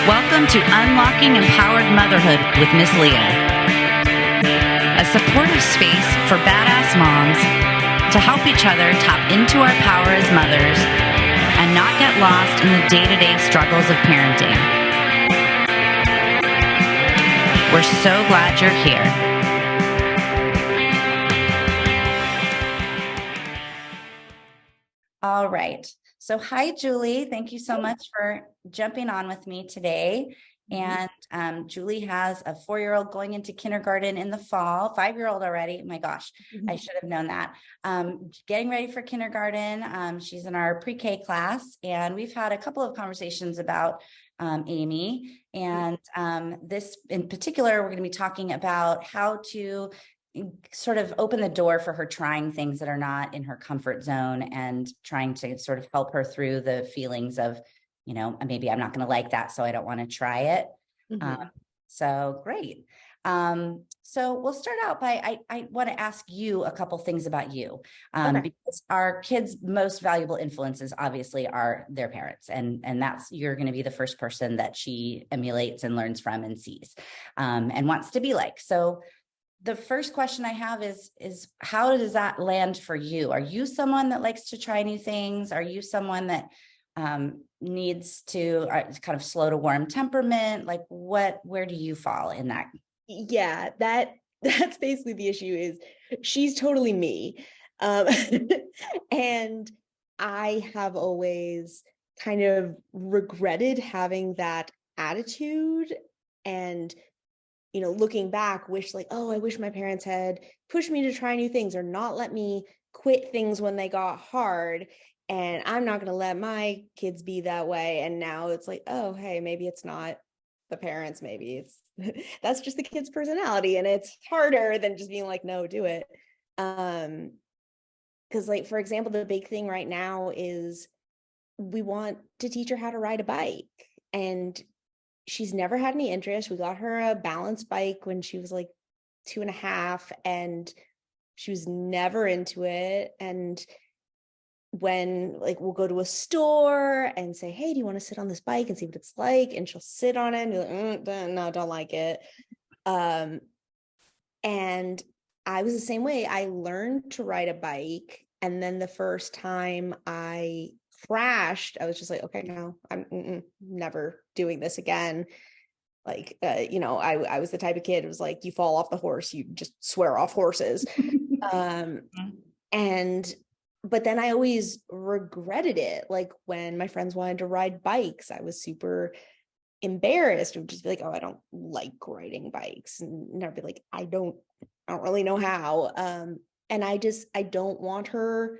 Welcome to Unlocking Empowered Motherhood with Miss Leah, a supportive space for badass moms to help each other tap into our power as mothers and not get lost in the day-to-day struggles of parenting. We're so glad you're here. All right. So hi, Julie. Thank you so much for jumping on with me today. And Julie has a 4-year-old going into kindergarten in the fall, 5-year-old already. My gosh, I should have known that. Getting ready for kindergarten. She's in our pre-K class, and we've had a couple of conversations about Amy. And this in particular, we're going to be talking about how to sort of open the door for her trying things that are not in her comfort zone and trying to sort of help her through the feelings of, you know, maybe I'm not going to like that, so I don't want to try it. So great. So we'll start out by, I want to ask you a couple things about you, because our kids' most valuable influences obviously are their parents. And that's, you're going to be the first person that she emulates and learns from and sees, and wants to be like. So the first question I have is how does that land for you? Are you someone that likes to try new things? Are you someone that needs to kind of slow to warm temperament? Like where do you fall in that? Yeah, that's basically the issue. Is she's totally me. And I have always kind of regretted having that attitude, and you know, looking back, I wish my parents had pushed me to try new things or not let me quit things when they got hard. And I'm not going to let my kids be that way. And now it's like, oh, hey, maybe it's not the parents. Maybe it's, that's just the kid's personality. And it's harder than just being like, no, do it. Because like, for example, the big thing right now is we want to teach her how to ride a bike. And she's never had any interest. We got her a balance bike when she was like 2.5, and she was never into it. And when like we'll go to a store and say, hey, do you want to sit on this bike and see what it's like? And she'll sit on it and be like, no, don't like it. And I was the same way. I learned to ride a bike, and then the first time I crashed, I was just like, okay, no, I'm never doing this again. Like, I was the type of kid, it was like, you fall off the horse, you just swear off horses. But then I always regretted it. Like when my friends wanted to ride bikes, I was super embarrassed. It would just be like, oh, I don't like riding bikes. And I'd be like, I don't really know how. And I don't want her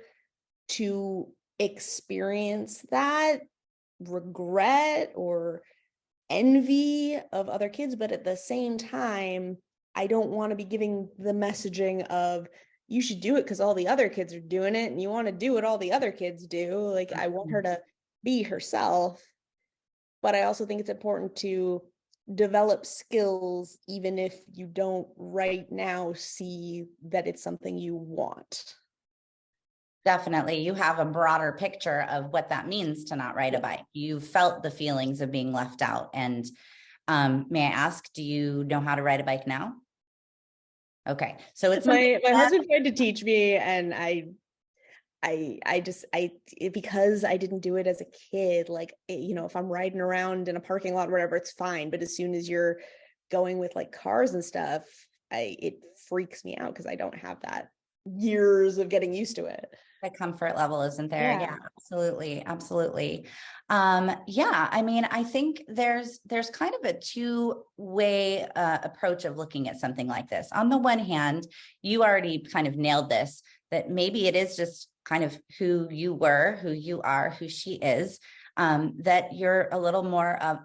to experience that regret or envy of other kids. But at the same time, I don't want to be giving the messaging of, you should do it because all the other kids are doing it and you want to do what all the other kids do. Like, I want her to be herself, but I also think it's important to develop skills, even if you don't right now see that it's something you want. Definitely. You have a broader picture of what that means to not ride a bike. You felt the feelings of being left out. And may I ask, do you know how to ride a bike now? Okay. So it's my husband tried to teach me, and because I didn't do it as a kid, like, if I'm riding around in a parking lot or whatever, it's fine. But as soon as you're going with like cars and stuff, it freaks me out because I don't have that years of getting used to it. The comfort level isn't there. Yeah, absolutely. Absolutely. I mean, I think there's kind of a two-way approach of looking at something like this. On the one hand, you already kind of nailed this, that maybe it is just kind of who you were, who you are, who she is, that you're a little more of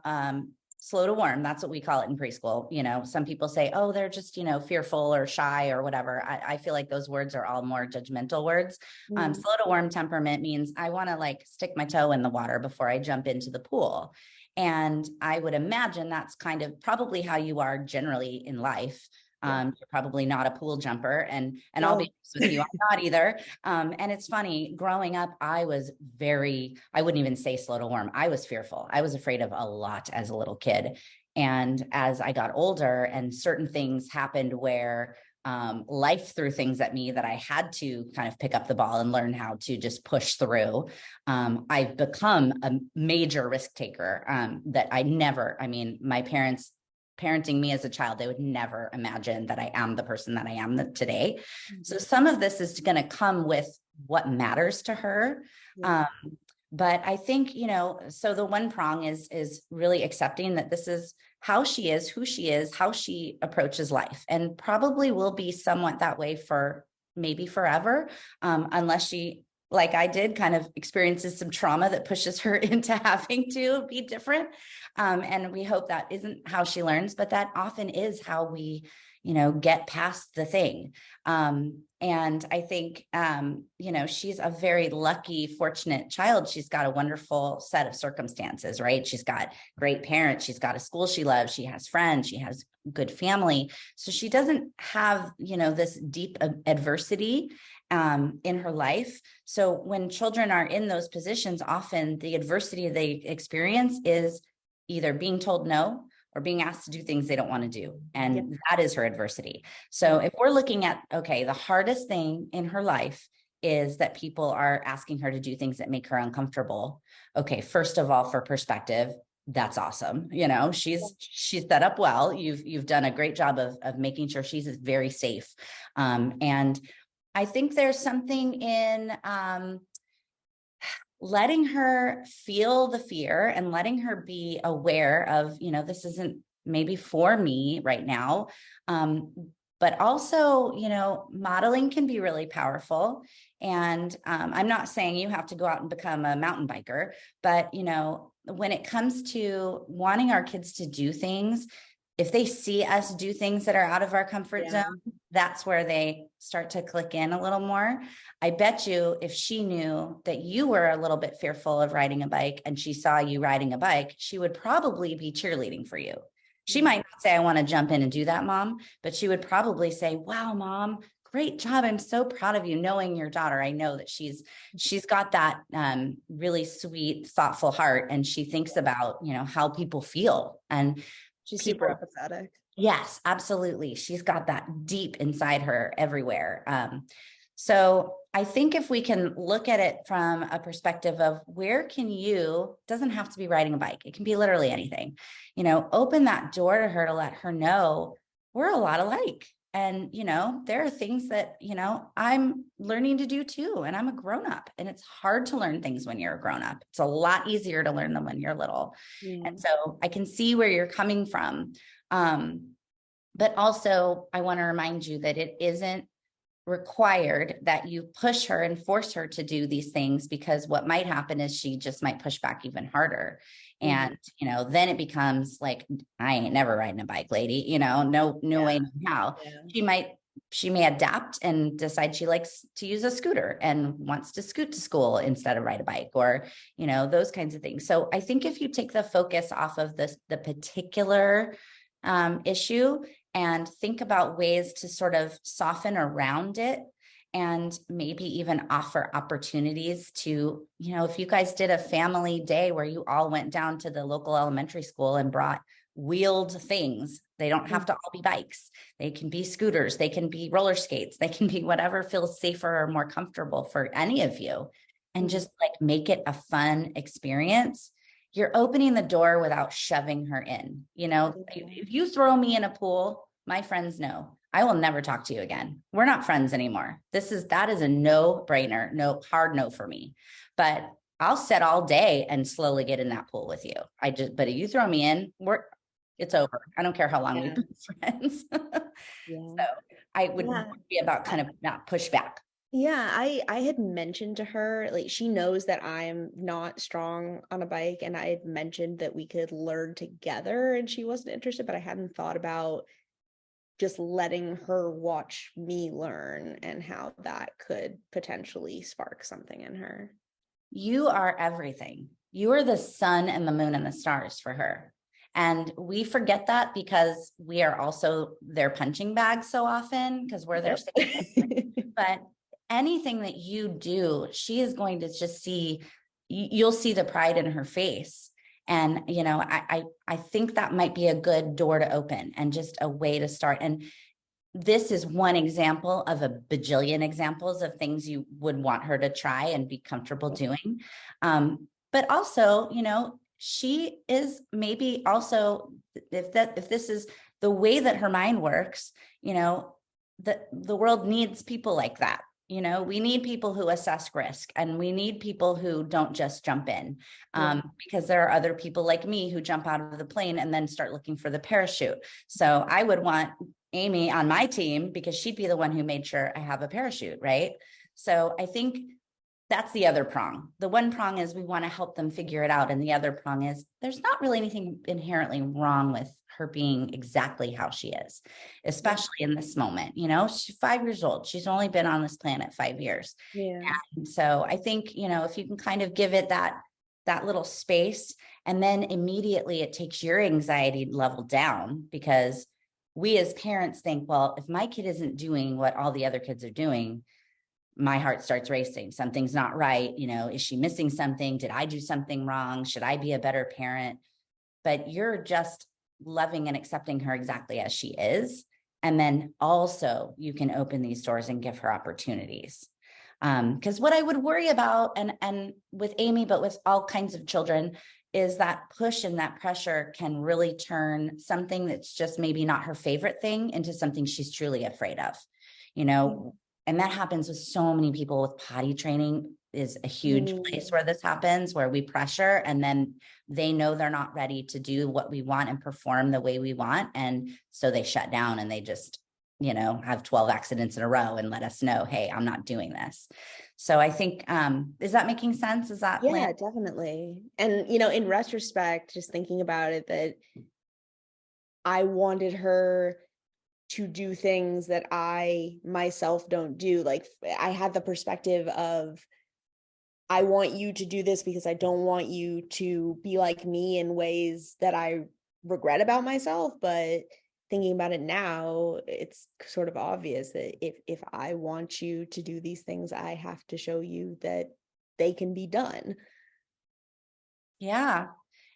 slow to warm. That's what we call it in preschool. You know, some people say, oh, they're just, fearful or shy or whatever. I feel like those words are all more judgmental words. Slow to warm temperament means I want to like stick my toe in the water before I jump into the pool. And I would imagine that's kind of probably how you are generally in life. You're probably not a pool jumper, and I'll No. be honest with you, I'm not either. And it's funny, growing up, I wouldn't even say slow to warm. I was fearful. I was afraid of a lot as a little kid. And as I got older and certain things happened where life threw things at me that I had to kind of pick up the ball and learn how to just push through. I've become a major risk taker that I mean, my parents parenting me as a child, they would never imagine that I am the person that I am today. Mm-hmm. So some of this is going to come with what matters to her. Yeah. But I think, so the one prong is really accepting that this is how she is, who she is, how she approaches life, and probably will be somewhat that way for maybe forever, unless she, like I did, kind of experiences some trauma that pushes her into having to be different. And we hope that isn't how she learns, but that often is how we, get past the thing. And I think, she's a very lucky, fortunate child. She's got a wonderful set of circumstances, right? She's got great parents. She's got a school she loves. She has friends. She has good family. So she doesn't have, this deep adversity in her life. So when children are in those positions, often the adversity they experience is either being told no or being asked to do things they don't want to do. And that is her adversity. So if we're looking at, okay, the hardest thing in her life is that people are asking her to do things that make her uncomfortable. Okay, first of all, for perspective, that's awesome. She's set up well. You've done a great job of making sure she's very safe. And I think there's something in letting her feel the fear and letting her be aware of, this isn't maybe for me right now. But also, modeling can be really powerful. And I'm not saying you have to go out and become a mountain biker, but, when it comes to wanting our kids to do things, if they see us do things that are out of our comfort zone, that's where they start to click in a little more. I bet you if she knew that you were a little bit fearful of riding a bike and she saw you riding a bike, she would probably be cheerleading for you. She might not say, I want to jump in and do that, Mom, but she would probably say, wow, Mom, great job. I'm so proud of you. Knowing your daughter, I know that she's got that really sweet, thoughtful heart. And she thinks about, how people feel. And she's super empathetic. Yes, absolutely. She's got that deep inside her everywhere. So I think if we can look at it from a perspective of where can you, doesn't have to be riding a bike. It can be literally anything, open that door to her to let her know we're a lot alike. And, there are things that, I'm learning to do too. And I'm a grown-up, and it's hard to learn things when you're a grown-up. It's a lot easier to learn them when you're little. And so I can see where you're coming from. But also I want to remind you that it isn't required that you push her and force her to do these things, because what might happen is she just might push back even harder. And, then it becomes like, I ain't never riding a bike, lady, no way, no how. She may adapt and decide she likes to use a scooter and wants to scoot to school instead of ride a bike, or, those kinds of things. So I think if you take the focus off of the particular issue and think about ways to sort of soften around it, and maybe even offer opportunities to, if you guys did a family day where you all went down to the local elementary school and brought wheeled things, they don't have to all be bikes. They can be scooters, they can be roller skates, they can be whatever feels safer or more comfortable for any of you, and just like make it a fun experience. You're opening the door without shoving her in. If you throw me in a pool, my friends know I will never talk to you again. We're not friends anymore. That is a no-brainer, no, hard no for me. But I'll sit all day and slowly get in that pool with you. But if you throw me in, it's over. I don't care how long we've been friends. So I would be about kind of not push back. Yeah, I had mentioned to her, like, she knows that I'm not strong on a bike, and I had mentioned that we could learn together, and she wasn't interested, but I hadn't thought about just letting her watch me learn and how that could potentially spark something in her. You are everything. You are the sun and the moon and the stars for her. And we forget that because we are also their punching bag so often because we're their safe. But anything that you do, she is going to just see, you'll see the pride in her face. And, I think that might be a good door to open and just a way to start. And this is one example of a bajillion examples of things you would want her to try and be comfortable doing. But also, she is maybe also, if this is the way that her mind works, the world needs people like that. We need people who assess risk, and we need people who don't just jump in, because there are other people like me who jump out of the plane and then start looking for the parachute. So I would want Amy on my team because she'd be the one who made sure I have a parachute, right? So I think that's the other prong. The one prong is we want to help them figure it out. And the other prong is there's not really anything inherently wrong with her being exactly how she is, especially in this moment. She's 5 years old. She's only been on this planet 5 years. Yeah. And so I think, if you can kind of give it that little space, and then immediately it takes your anxiety level down, because we as parents think, well, if my kid isn't doing what all the other kids are doing, my heart starts racing. Something's not right. Is she missing something? Did I do something wrong? Should I be a better parent? But you're just loving and accepting her exactly as she is. And then also you can open these doors and give her opportunities. Because what I would worry about, and with Amy, but with all kinds of children, is that push and that pressure can really turn something that's just maybe not her favorite thing into something she's truly afraid of, and that happens with so many people. With potty training is a huge place where this happens, where we pressure and then they know they're not ready to do what we want and perform the way we want. And so they shut down and they just, have 12 accidents in a row and let us know, hey, I'm not doing this. So I think, is that making sense? Is that? Yeah, definitely. And, in retrospect, just thinking about it, that I wanted her to do things that I myself don't do. Like, I had the perspective of, I want you to do this because I don't want you to be like me in ways that I regret about myself. But thinking about it now, it's sort of obvious that if I want you to do these things, I have to show you that they can be done. Yeah.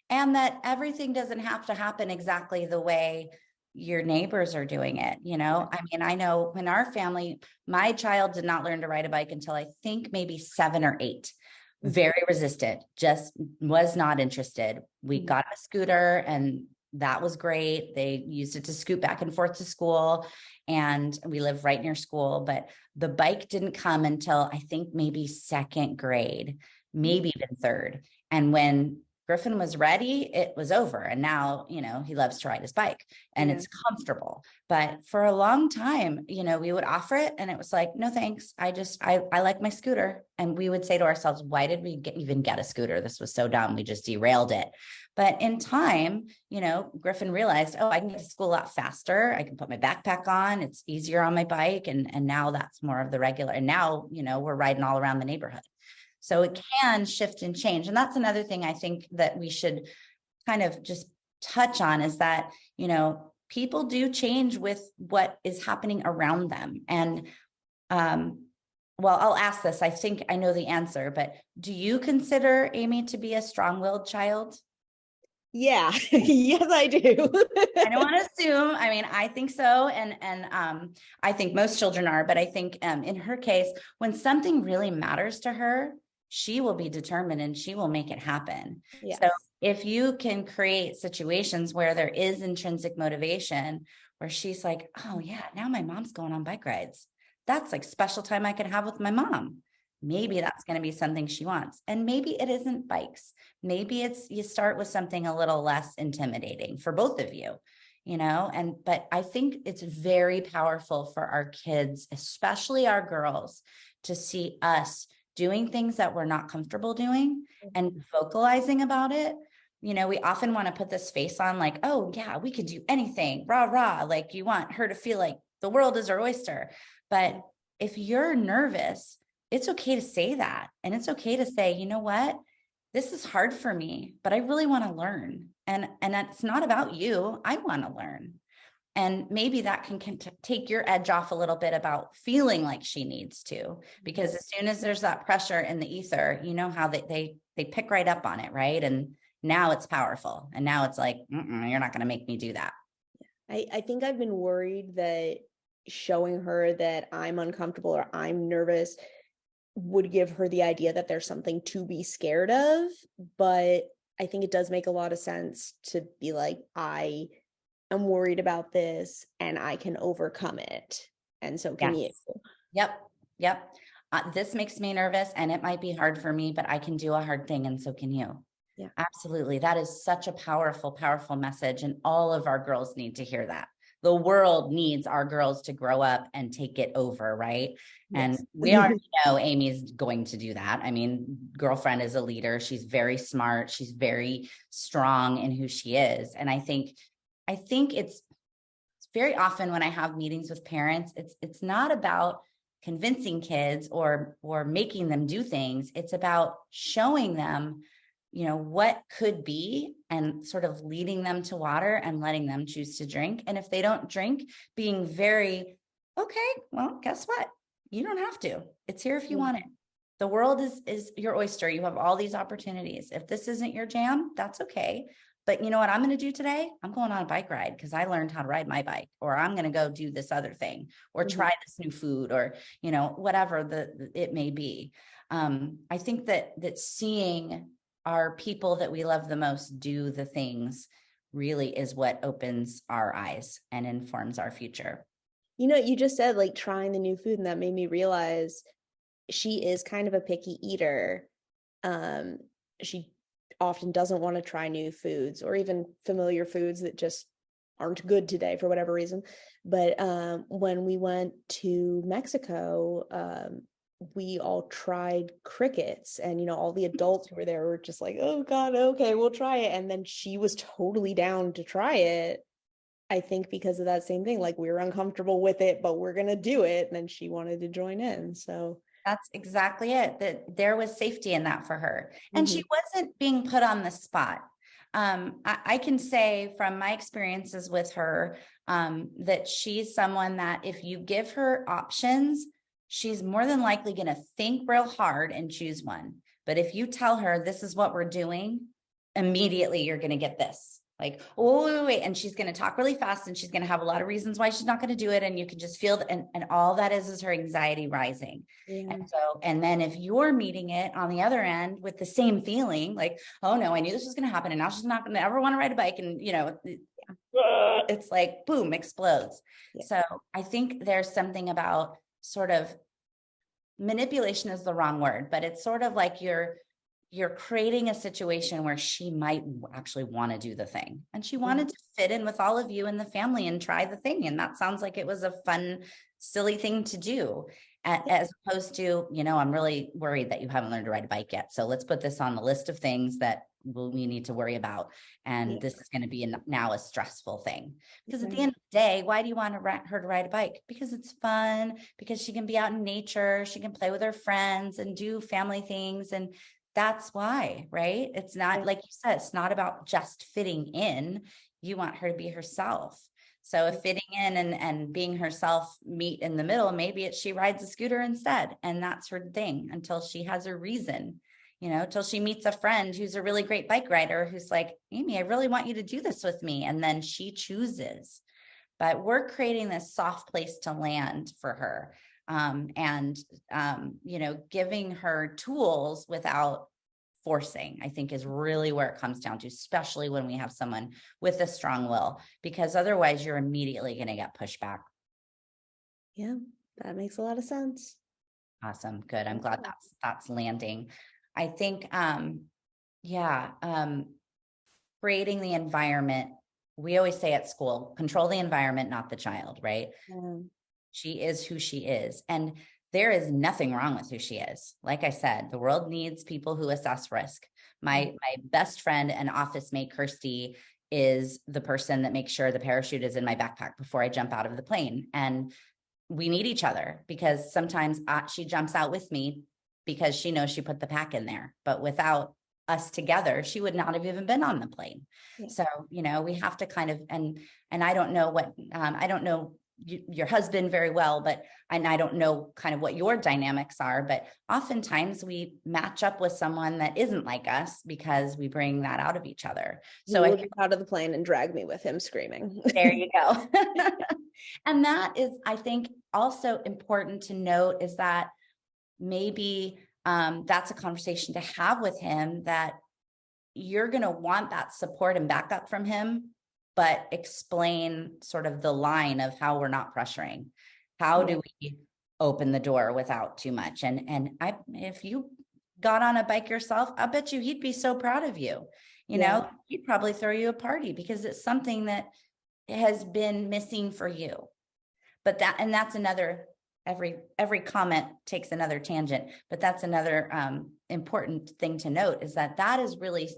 And that everything doesn't have to happen exactly the way your neighbors are doing it. I know in our family, my child did not learn to ride a bike until I think maybe 7 or 8. Very resistant, just was not interested. We got a scooter and that was great. They used it to scoot back and forth to school, and we live right near school, but the bike didn't come until I think maybe 2nd grade, maybe even 3rd. And when Griffin was ready, it was over. And now, he loves to ride his bike and it's comfortable. But for a long time, we would offer it and it was like, no, thanks. I like my scooter. And we would say to ourselves, why did we even get a scooter? This was so dumb. We just derailed it. But in time, Griffin realized, oh, I can get to school a lot faster. I can put my backpack on. It's easier on my bike. And now that's more of the regular. And now, we're riding all around the neighborhood. So it can shift and change. And that's another thing I think that we should kind of just touch on, is that, people do change with what is happening around them. And, well, I'll ask this. I think I know the answer, but do you consider Amy to be a strong-willed child? Yeah, yes, I do. I don't want to assume. I think so. And I think most children are, but I think in her case, when something really matters to her, she will be determined and she will make it happen. Yes. So if you can create situations where there is intrinsic motivation, where she's like, oh yeah, now my mom's going on bike rides. That's like special time I could have with my mom. Maybe that's going to be something she wants. And maybe it isn't bikes. Maybe it's, you start with something a little less intimidating for both of you, but I think it's very powerful for our kids, especially our girls, to see us doing things that we're not comfortable doing and vocalizing about it. We often want to put this face on like, oh yeah, we could do anything, rah, rah. Like you want her to feel like the world is her oyster. But if you're nervous, it's okay to say that. And it's okay to say, you know what, this is hard for me, but I really want to learn. And it's not about you. I want to learn. And maybe that can take your edge off a little bit about feeling like she needs to, because as soon as there's that pressure in the ether, you know how they pick right up on it, right? And now it's powerful. And now it's like, you're not going to make me do that. I think I've been worried that showing her that I'm uncomfortable or I'm nervous would give her the idea that there's something to be scared of. But I think it does make a lot of sense to be like, I am worried about this and I can overcome it. And so can you. Yep. This makes me nervous and it might be hard for me, but I can do a hard thing. And so can you. Yeah, absolutely. That is such a powerful, powerful message. And all of our girls need to hear that. The world needs our girls to grow up and take it over, right? yes. And we already know Amy's going to do that. I mean, girlfriend is a leader. She's very smart. She's very strong in who she is. And I think it's very often when I have meetings with parents, it's not about convincing kids or making them do things. It's about showing them, what could be and sort of leading them to water and letting them choose to drink. And if they don't drink, being very, okay, well, guess what? You don't have to. It's here if you want it. The world is your oyster. You have all these opportunities. If this isn't your jam, that's okay. But you know what I'm going to do today? I'm going on a bike ride because I learned how to ride my bike, or I'm going to go do this other thing, or try this new food, or, whatever it may be. I think that seeing our people that we love the most do the things really is what opens our eyes and informs our future. You just said like trying the new food, and that made me realize she is kind of a picky eater. She often doesn't want to try new foods or even familiar foods that just aren't good today for whatever reason. But when we went to Mexico, we all tried crickets, and all the adults who were there were just like, oh god, okay, we'll try it. And then she was totally down to try it, I think because of that same thing, like we were uncomfortable with it, but we're gonna do it. And then she wanted to join in. So that's exactly it, that there was safety in that for her. And she wasn't being put on the spot. I can say from my experiences with her, that she's someone that if you give her options, she's more than likely going to think real hard and choose one. But if you tell her this is what we're doing, immediately you're going to get this. Like, oh, wait. And she's going to talk really fast and she's going to have a lot of reasons why she's not going to do it. And you can just feel that. And all that is her anxiety rising. Yeah. And then if you're meeting it on the other end with the same feeling, like, oh no, I knew this was going to happen. And now she's not going to ever want to ride a bike. And, it's like, boom, explodes. Yeah. So I think there's something about sort of manipulation is the wrong word, but it's sort of like you're creating a situation where she might actually want to do the thing. And she wanted to fit in with all of you in the family and try the thing. And that sounds like it was a fun, silly thing to do, as opposed to, I'm really worried that you haven't learned to ride a bike yet. So let's put this on the list of things that we need to worry about. And this is going to be now a stressful thing. Because at the end of the day, why do you want her to ride a bike? Because it's fun, because she can be out in nature, she can play with her friends and do family things. And that's why, right? It's not, like you said, it's not about just fitting in. You want her to be herself. So if fitting in and being herself meet in the middle, maybe she rides a scooter instead. And that's her thing until she has a reason, till she meets a friend who's a really great bike rider who's like, Amy, I really want you to do this with me. And then she chooses. But we're creating this soft place to land for her. Giving her tools without forcing, I think is really where it comes down to, especially when we have someone with a strong will, because otherwise you're immediately going to get pushback. Yeah, that makes a lot of sense. Awesome. Good. I'm glad that's landing. I think, creating the environment. We always say at school, control the environment, not the child, right? She is who she is. And there is nothing wrong with who she is. Like I said, the world needs people who assess risk. My best friend and office mate, Kirsty, is the person that makes sure the parachute is in my backpack before I jump out of the plane. And we need each other because sometimes she jumps out with me because she knows she put the pack in there. But without us together, she would not have even been on the plane. Yeah. So, we have to kind of, and I don't know I don't know your husband very well, and I don't know kind of what your dynamics are, but oftentimes we match up with someone that isn't like us because we bring that out of each other. So he will get out of the plane and drag me with him screaming. There you go. And that is, I think, also important to note is that maybe that's a conversation to have with him, that you're going to want that support and backup from him, but explain sort of the line of how we're not pressuring. How do we open the door without too much? And if you got on a bike yourself, I bet you he'd be so proud of you. He'd probably throw you a party because it's something that has been missing for you. But that's another, every comment takes another tangent, but that's another important thing to note, is that is really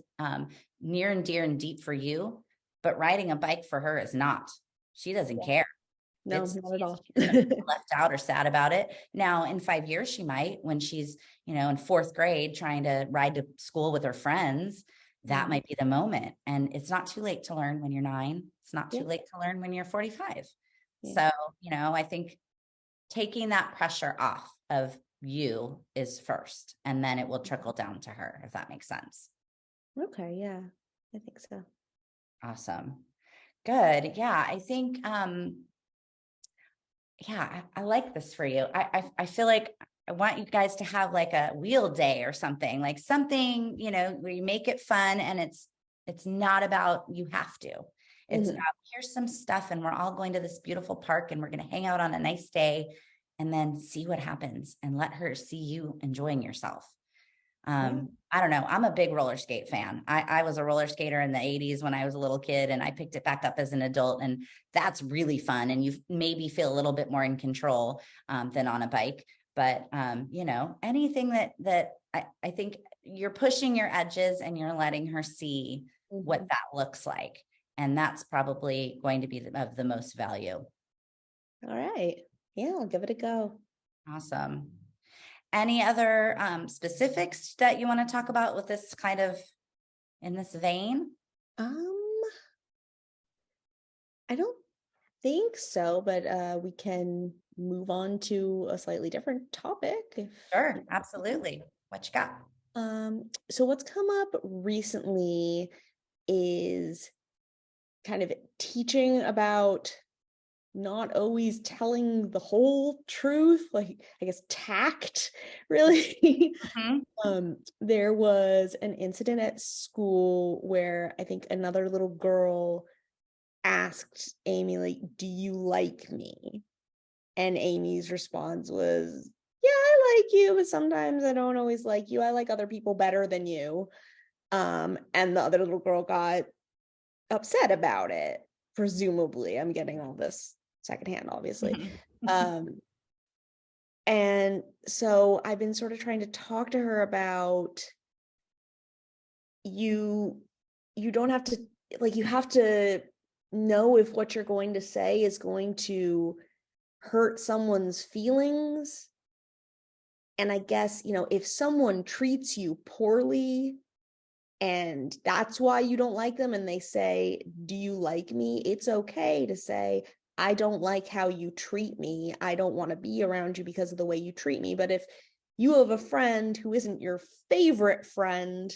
near and dear and deep for you, but riding a bike for her is not. She doesn't care. No, not at all. Left out or sad about it. Now, in 5 years, she might, when she's, in fourth grade, trying to ride to school with her friends, that might be the moment. And it's not too late to learn when you're 9. It's not too late to learn when you're 45. So, I think taking that pressure off of you is first, and then it will trickle down to her, if that makes sense. Okay. Yeah, I think so. Awesome. Good. Yeah. I think, I like this for you. I feel like I want you guys to have like a wheel day or something, where you make it fun, and it's not about, you have to. It's about, here's some stuff, and we're all going to this beautiful park, and we're going to hang out on a nice day, and then see what happens, and let her see you enjoying yourself. I don't know. I'm a big roller skate fan. I was a roller skater in the 80s when I was a little kid, and I picked it back up as an adult, and that's really fun. And you maybe feel a little bit more in control than on a bike. But, anything that I think you're pushing your edges, and you're letting her see what that looks like. And that's probably going to be of the most value. All right. Yeah, I'll give it a go. Awesome. Any other specifics that you want to talk about with this kind of in this vein? I don't think so, but we can move on to a slightly different topic. Sure, absolutely. What you got? So what's come up recently is kind of teaching about not always telling the whole truth, like, I guess, tact, really. There was an incident at school where I think another little girl asked Amy, like, do you like me? And Amy's response was, yeah, I like you, but sometimes I don't always like you. I like other people better than you. And the other little girl got upset about it, presumably. I'm getting all this secondhand, obviously. And so I've been sort of trying to talk to her about, you don't have to, like, you have to know if what you're going to say is going to hurt someone's feelings. And I guess, if someone treats you poorly and that's why you don't like them, and they say, do you like me? It's okay to say, I don't like how you treat me. I don't want to be around you because of the way you treat me. But if you have a friend who isn't your favorite friend,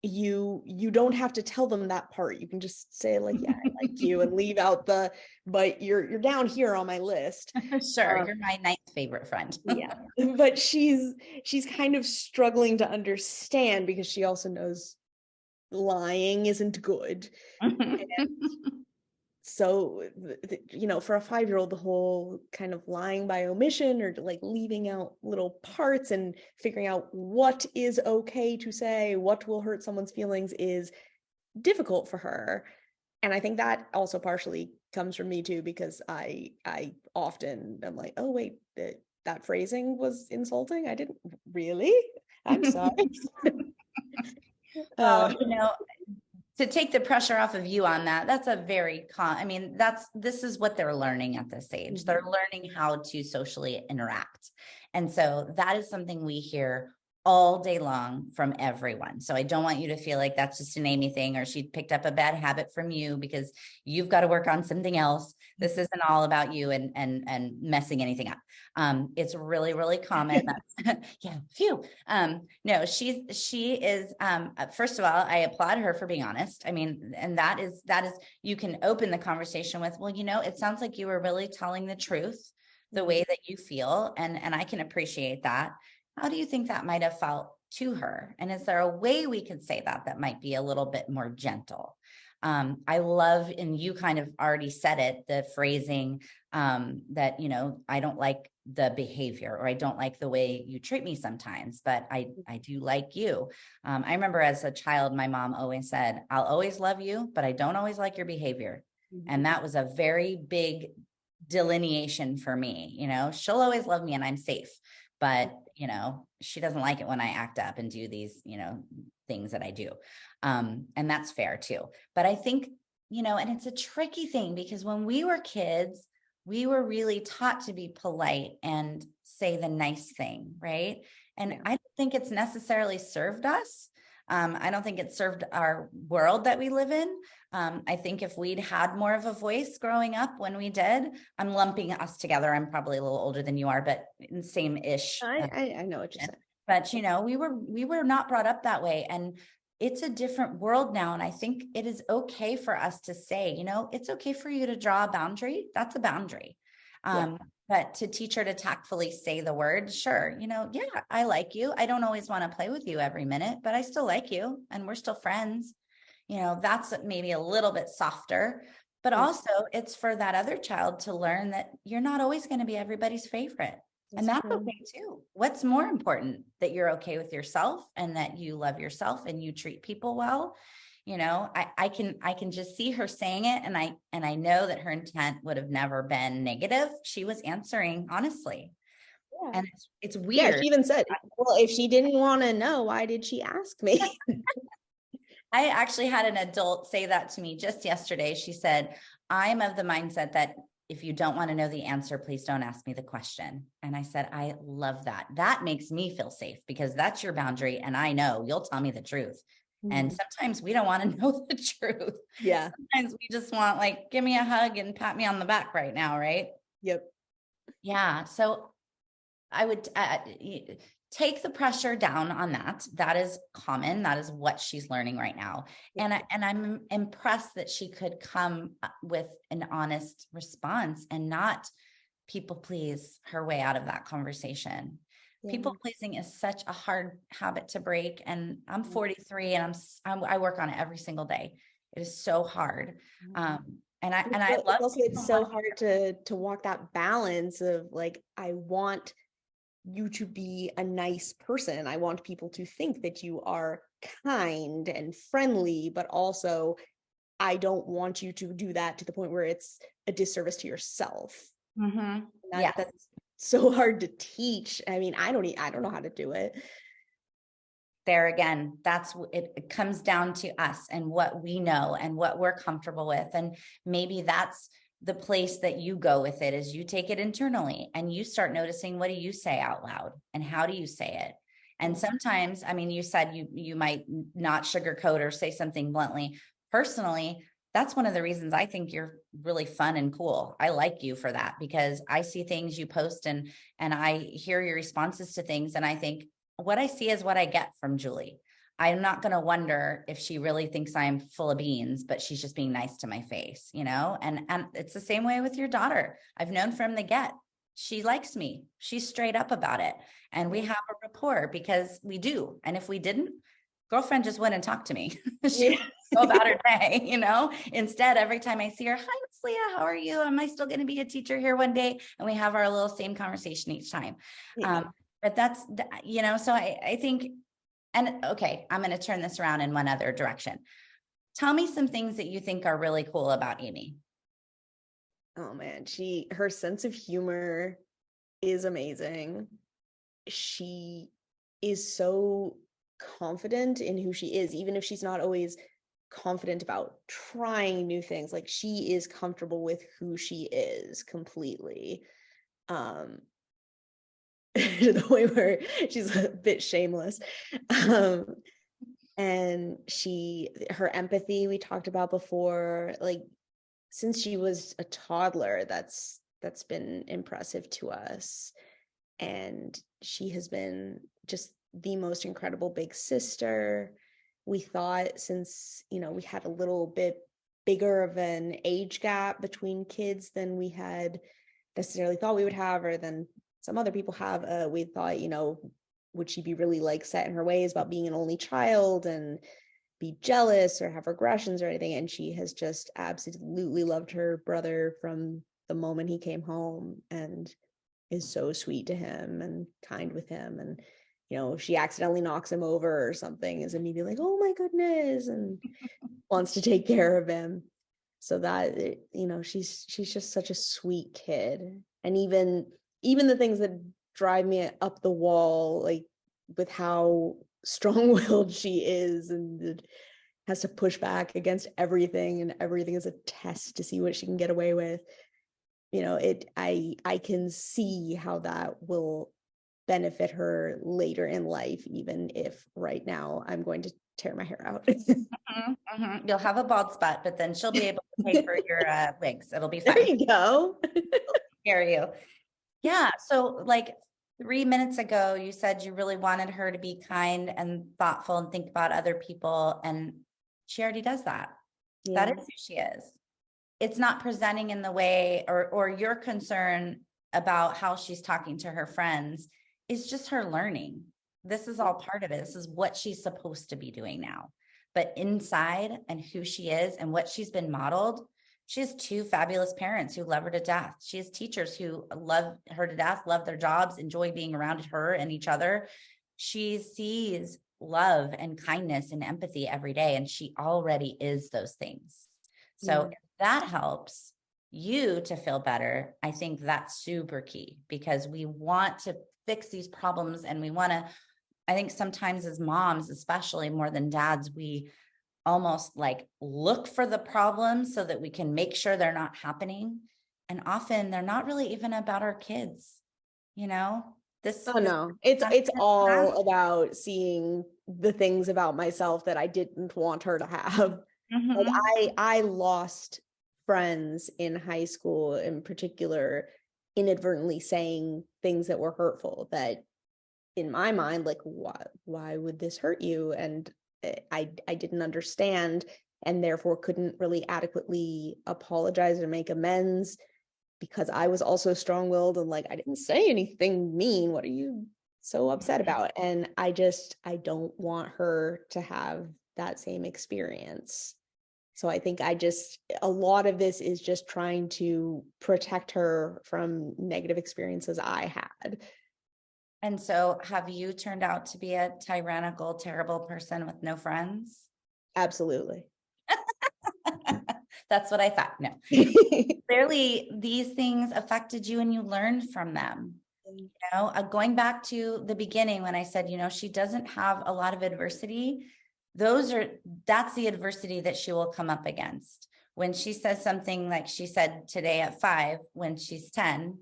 you don't have to tell them that part. You can just say, like, yeah, I like you, and leave out the, but you're down here on my list. Sure, you're my 9th favorite friend. Yeah, but she's kind of struggling to understand, because she also knows lying isn't good. So, for a 5-year-old, the whole kind of lying by omission, or like leaving out little parts and figuring out what is okay to say, what will hurt someone's feelings, is difficult for her. And I think that also partially comes from me too, because I often am like, oh wait, that phrasing was insulting. I didn't really. I'm sorry. To take the pressure off of you on that's a very this is what they're learning at this age. They're learning how to socially interact. And so that is something we hear all day long from everyone. So I don't want you to feel like that's just an Amy thing, or she picked up a bad habit from you because you've got to work on something else. This isn't all about you and messing anything up. It's really, really common. Yeah, phew. No, she is, first of all, I applaud her for being honest. I mean, and that is, you can open the conversation with, well, it sounds like you were really telling the truth, the way that you feel. And I can appreciate that. How do you think that might have felt to her? And is there a way we could say that might be a little bit more gentle? I love, and you kind of already said it, the phrasing that, I don't like the behavior, or I don't like the way you treat me sometimes, but I do like you. I remember as a child, my mom always said, I'll always love you, but I don't always like your behavior. And that was a very big delineation for me. She'll always love me and I'm safe, but she doesn't like it when I act up and do these things that I do, and that's fair too. But I think and it's a tricky thing, because when we were kids, we were really taught to be polite and say the nice thing, right? And I don't think it's necessarily served us. I don't think it served our world that we live in. I think if we'd had more of a voice growing up when we did, I'm lumping us together. I'm probably a little older than you are, but in same-ish. I know what you're saying. But, we were not brought up that way. And it's a different world now. And I think it is okay for us to say, it's okay for you to draw a boundary. That's a boundary. But to teach her to tactfully say the word, sure, yeah, I like you. I don't always want to play with you every minute, but I still like you and we're still friends. That's maybe a little bit softer, but also it's for that other child to learn that you're not always going to be everybody's favorite. And that's okay too. What's more important, that you're okay with yourself and that you love yourself and you treat people well. I can just see her saying it, and I know that her intent would have never been negative. She was answering honestly. Yeah. And it's weird. Yeah, she even said, well, if she didn't want to know, why did she ask me? I actually had an adult say that to me just yesterday. She said, I'm of the mindset that if you don't want to know the answer, please don't ask me the question. And I said, I love that. That makes me feel safe, because that's your boundary. And I know you'll tell me the truth. And sometimes we don't want to know the truth. Yeah. Sometimes we just want, give me a hug and pat me on the back right now. Right. Yep. Yeah. So I would take the pressure down on that. That is common. That is what she's learning right now. And I'm impressed that she could come with an honest response and not people please her way out of that conversation. People pleasing is such a hard habit to break. And I'm 43 and I work on it every single day. It is so hard. And I love also, it's so hard to walk that balance of I want you to be a nice person. I want people to think that you are kind and friendly, but also I don't want you to do that to the point where it's a disservice to yourself. That's so hard to teach. I mean, I don't know how to do it. There again, it comes down to us and what we know and what we're comfortable with. And maybe that's the place that you go with it, is you take it internally and you start noticing, what do you say out loud and how do you say it? And sometimes, I mean, you said you might not sugarcoat or say something bluntly. Personally, that's one of the reasons I think you're really fun and cool. I like you for that, because I see things you post and I hear your responses to things. And I think what I see is what I get from Julie. I'm not going to wonder if she really thinks I'm full of beans, but she's just being nice to my face, and it's the same way with your daughter. I've known from the get, she likes me. She's straight up about it. And we have a rapport because we do. And if we didn't, girlfriend just wouldn't talk to me. She would go about her day, Instead, every time I see her, hi, Miss Leah, how are you? Am I still going to be a teacher here one day? And we have our little same conversation each time. But that's, so I think, and okay, I'm going to turn this around in one other direction. Tell me some things that you think are really cool about Amy. Oh man, her sense of humor is amazing. She is so confident in who she is, even if she's not always confident about trying new things. She is comfortable with who she is completely. to the point where she's a bit shameless. And her empathy we talked about before, like since she was a toddler, that's been impressive to us. And she has been just the most incredible big sister. We thought, since, we had a little bit bigger of an age gap between kids than we had necessarily thought we would have, or than some other people have, we thought, would she be really like set in her ways about being an only child and be jealous or have regressions or anything? And she has just absolutely loved her brother from the moment he came home, and is so sweet to him and kind with him. And if she accidentally knocks him over or something, is immediately like, oh my goodness, and wants to take care of him. So that, she's just such a sweet kid. And even the things that drive me up the wall, like with how strong-willed she is, and has to push back against everything, and everything is a test to see what she can get away with. I can see how that will benefit her later in life, even if right now I'm going to tear my hair out. You'll have a bald spot, but then she'll be able to pay for your wigs. It'll be fine. There you go. Scare you. Yeah. So like 3 minutes ago, you said you really wanted her to be kind and thoughtful and think about other people. And she already does that. Yeah. That is who she is. It's not presenting in the way, or your concern about how she's talking to her friends is just her learning. This is all part of it. This is what she's supposed to be doing now. But inside, and who she is and what she's been modeled, she has 2 fabulous parents who love her to death. She has teachers who love her to death, love their jobs, enjoy being around her and each other. She sees love and kindness and empathy every day, and she already is those things. So if that helps you to feel better, I think that's super key, because we want to fix these problems, and I think sometimes as moms, especially more than dads, we almost like look for the problems so that we can make sure they're not happening. And often they're not really even about our kids, no, it's all about seeing the things about myself that I didn't want her to have. Like I lost friends in high school, in particular, inadvertently saying things that were hurtful, that in my mind, like, why would this hurt you? And I didn't understand, and therefore couldn't really adequately apologize or make amends, because I was also strong-willed and like, I didn't say anything mean. What are you so upset about? And I don't want her to have that same experience. So I think a lot of this is just trying to protect her from negative experiences I had. And so have you turned out to be a tyrannical, terrible person with no friends? Absolutely. That's what I thought. No. Clearly, these things affected you and you learned from them. Going back to the beginning when I said, she doesn't have a lot of adversity. That's the adversity that she will come up against. When she says something like she said today at 5, when she's 10,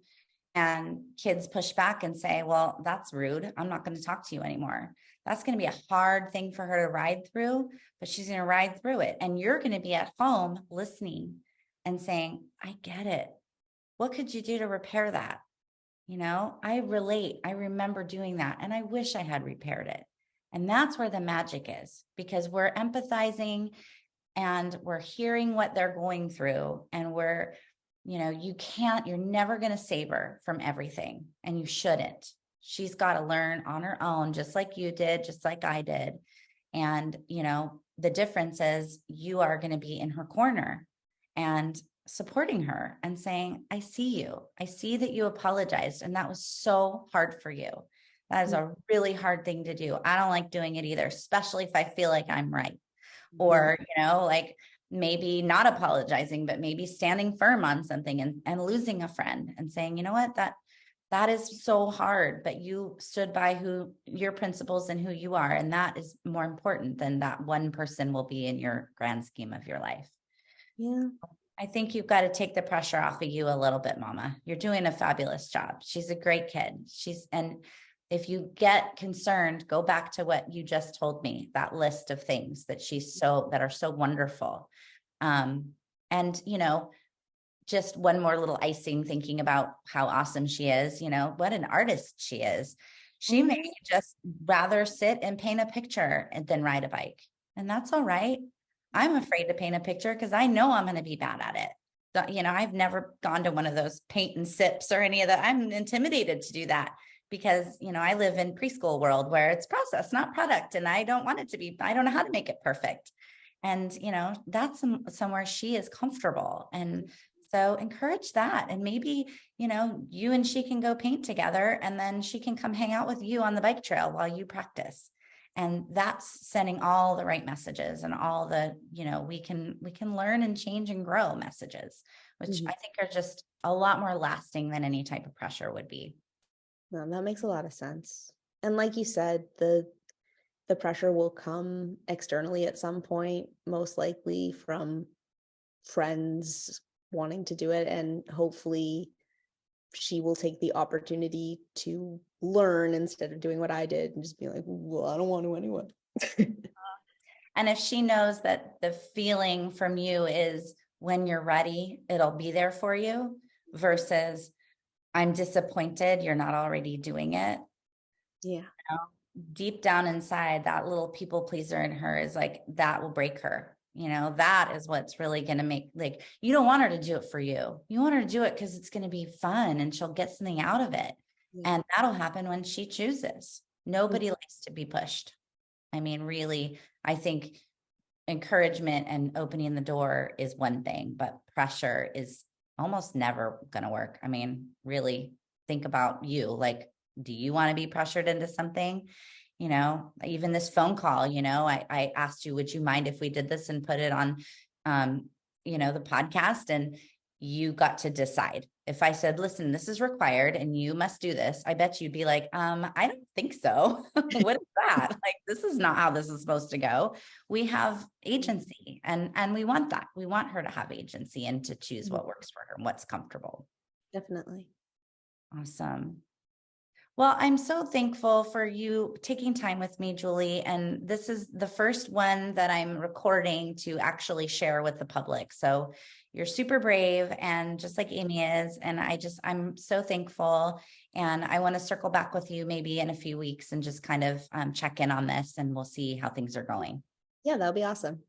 and kids push back and say, well, that's rude, I'm not going to talk to you anymore. That's going to be a hard thing for her to ride through, but she's going to ride through it. And you're going to be at home listening and saying, I get it. What could you do to repair that? I relate. I remember doing that, and I wish I had repaired it. And that's where the magic is, because we're empathizing and we're hearing what they're going through, and you're never going to save her from everything, and you shouldn't. She's got to learn on her own, just like you did, just like I did. And, the difference is you are going to be in her corner and supporting her and saying, I see you. I see that you apologized, and that was so hard for you. That is a really hard thing to do. I don't like doing it either, especially if I feel like I'm right. Or, like maybe not apologizing, but maybe standing firm on something and losing a friend and saying, you know what, that is so hard, but you stood by your principles and who you are. And that is more important than that one person will be in your grand scheme of your life. Yeah. I think you've got to take the pressure off of you a little bit, Mama. You're doing a fabulous job. She's a great kid. And if you get concerned, go back to what you just told me, that list of things that that are so wonderful. And, just one more little icing, thinking about how awesome she is, what an artist she is. She may just rather sit and paint a picture than ride a bike. And that's all right. I'm afraid to paint a picture because I know I'm going to be bad at it. I've never gone to one of those paint and sips or any of that. I'm intimidated to do that because, I live in preschool world where it's process, not product. And I don't want it to be, I don't know how to make it perfect. And, that's somewhere she is comfortable. And so encourage that. And maybe, you and she can go paint together, and then she can come hang out with you on the bike trail while you practice. And that's sending all the right messages and all the, we can learn and change and grow messages, which I think are just a lot more lasting than any type of pressure would be. No, that makes a lot of sense. And like you said, the pressure will come externally at some point, most likely from friends wanting to do it, and hopefully she will take the opportunity to learn instead of doing what I did and just be like, well, I don't want to anyway. And if she knows that the feeling from you is when you're ready, it'll be there for you, versus I'm disappointed you're not already doing it. Yeah. Deep down inside, that little people pleaser in her is like, that will break her. That is what's really going to make, like, you don't want her to do it for you. You want her to do it because it's going to be fun and she'll get something out of it. Yeah. And that'll happen when she chooses. Nobody likes to be pushed. I mean, really, I think encouragement and opening the door is one thing, but pressure is almost never going to work. I mean, really think about you. Like, do you want to be pressured into something? Even this phone call, I asked you, would you mind if we did this and put it on, the podcast, and you got to decide. If I said, listen, this is required and you must do this, I bet you'd be like, I don't think so. What is that? Like, this is not how this is supposed to go. We have agency, and we want that. We want her to have agency and to choose what works for her and what's comfortable. Definitely. Awesome. Well, I'm so thankful for you taking time with me, Julie. And this is the first one that I'm recording to actually share with the public. So you're super brave, and just like Amy is. And I'm so thankful. And I want to circle back with you maybe in a few weeks and just kind of check in on this, and we'll see how things are going. Yeah, that'll be awesome.